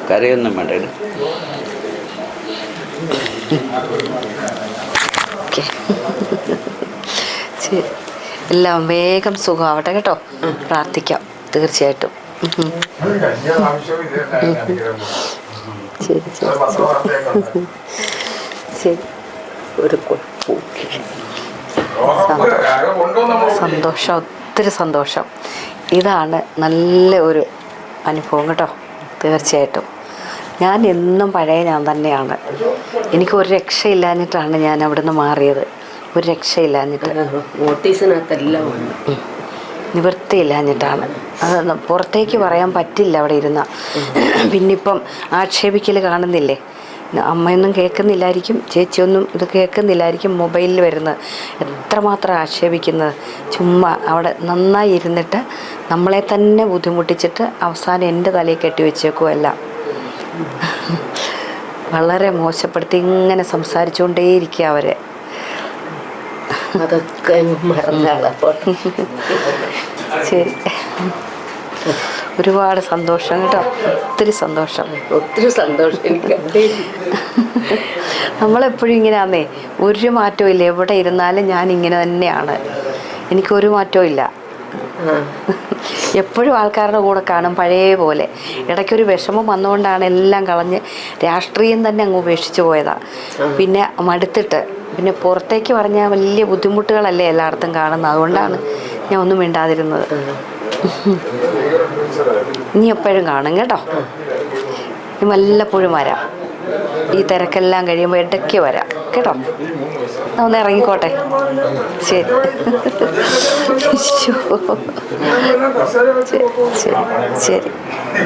കരയൊന്നും വേണ്ട. ശരി, എല്ലാം വേഗം സുഖമാവട്ടെ കേട്ടോ. പ്രാർത്ഥിക്കാം തീർച്ചയായിട്ടും. ശരി ശരി ശരി. ഒരു സന്തോഷം, ഒത്തിരി സന്തോഷം. ഇതാണ് നല്ല ഒരു അനുഭവം കേട്ടോ. തീർച്ചയായിട്ടും ഞാൻ എന്നും പഴയ ഞാൻ തന്നെയാണ്. എനിക്കൊരു രക്ഷയില്ലാഞ്ഞിട്ടാണ് ഞാൻ അവിടെ നിന്ന് മാറിയത്. ഒരു രക്ഷയില്ലാഞ്ഞിട്ട്, നോട്ടീസിനകത്തെല്ലാം നിവൃത്തിയില്ലാഞ്ഞിട്ടാണ്. അത് പുറത്തേക്ക് പറയാൻ പറ്റില്ല അവിടെ ഇരുന്ന. പിന്നിപ്പം ആക്ഷേപിക്കൽ കാണുന്നില്ലേ. അമ്മയൊന്നും കേൾക്കുന്നില്ലായിരിക്കും, ചേച്ചിയൊന്നും ഇത് കേൾക്കുന്നില്ലായിരിക്കും. മൊബൈലിൽ വരുന്നത് എത്രമാത്രം ആക്ഷേപിക്കുന്നത്. ചുമ്മാ അവിടെ നന്നായി ഇരുന്നിട്ട് നമ്മളെ തന്നെ ബുദ്ധിമുട്ടിച്ചിട്ട് അവസാനം എൻ്റെ തലയിൽ കെട്ടി വെച്ചേക്കുമല്ല. വളരെ മോശപ്പെടുത്തി ഇങ്ങനെ സംസാരിച്ചുകൊണ്ടേയിരിക്കുക അവരെ. അതൊക്കെ മറന്നാളപ്പോൾ. ശരി, ഒരുപാട് സന്തോഷം കേട്ടോ. ഒത്തിരി സന്തോഷം, ഒത്തിരി സന്തോഷം. എനിക്ക് നമ്മളെപ്പോഴും ഇങ്ങനെയാന്നേ, ഒരു മാറ്റവും ഇല്ല. എവിടെ ഇരുന്നാലും ഞാൻ ഇങ്ങനെ തന്നെയാണ്. എനിക്കൊരു മാറ്റവും ഇല്ല. എപ്പോഴും ആൾക്കാരുടെ കൂടെ കാണും പഴയ പോലെ. ഇടയ്ക്കൊരു വിഷമം വന്നുകൊണ്ടാണ് എല്ലാം കളഞ്ഞ് രാഷ്ട്രീയം തന്നെ അങ്ങ് ഉപേക്ഷിച്ച് പോയതാണ്. പിന്നെ മടുത്തിട്ട് പിന്നെ പുറത്തേക്ക് പറഞ്ഞാൽ വലിയ ബുദ്ധിമുട്ടുകളല്ലേ എല്ലായിടത്തും കാണുന്നത്. അതുകൊണ്ടാണ് ഞാൻ ഒന്നും മിണ്ടാതിരുന്നത്. ഇനി എപ്പോഴും കാണും കേട്ടോ. ഇനി വല്ലപ്പോഴും വരാം. ഈ തിരക്കെല്ലാം കഴിയുമ്പോൾ ഇടയ്ക്ക് വരാം കേട്ടോ. ഒന്ന് ഇറങ്ങിക്കോട്ടെ. ശരി ശരി ശരി.